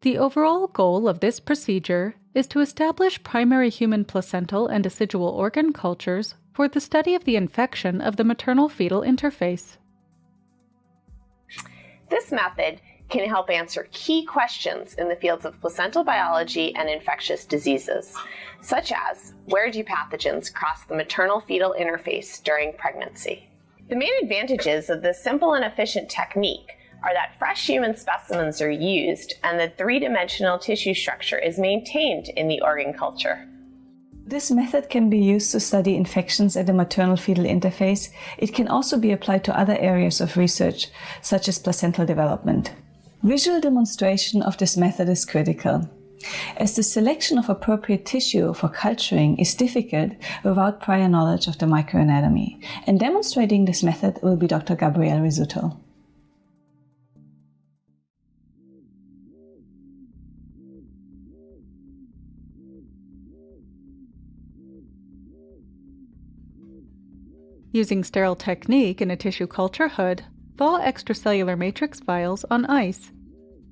The overall goal of this procedure is to establish primary human placental and decidual organ cultures for the study of the infection of the maternal-fetal interface. This method can help answer key questions in the fields of placental biology and infectious diseases, such as where do pathogens cross the maternal-fetal interface during pregnancy? The main advantages of this simple and efficient technique are that fresh human specimens are used and the three-dimensional tissue structure is maintained in the organ culture. This method can be used to study infections at the maternal-fetal interface. It can also be applied to other areas of research, such as placental development. Visual demonstration of this method is critical, as the selection of appropriate tissue for culturing is difficult without prior knowledge of the microanatomy, and demonstrating this method will be Dr. Gabrielle Rizzuto. Using sterile technique in a tissue culture hood, thaw extracellular matrix vials on ice.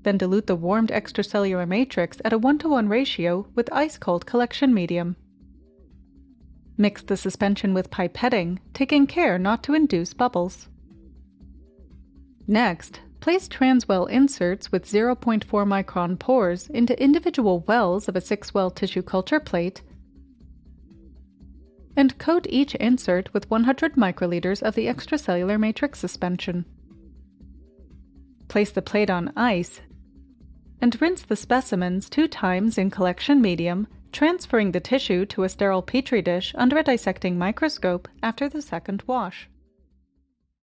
Then dilute the warmed extracellular matrix at a 1:1 ratio with ice-cold collection medium. Mix the suspension with pipetting, taking care not to induce bubbles. Next, place transwell inserts with 0.4 micron pores into individual wells of a 6-well tissue culture plate and coat each insert with 100 microliters of the extracellular matrix suspension. Place the plate on ice and rinse the specimens 2 times in collection medium, transferring the tissue to a sterile petri dish under a dissecting microscope after the second wash.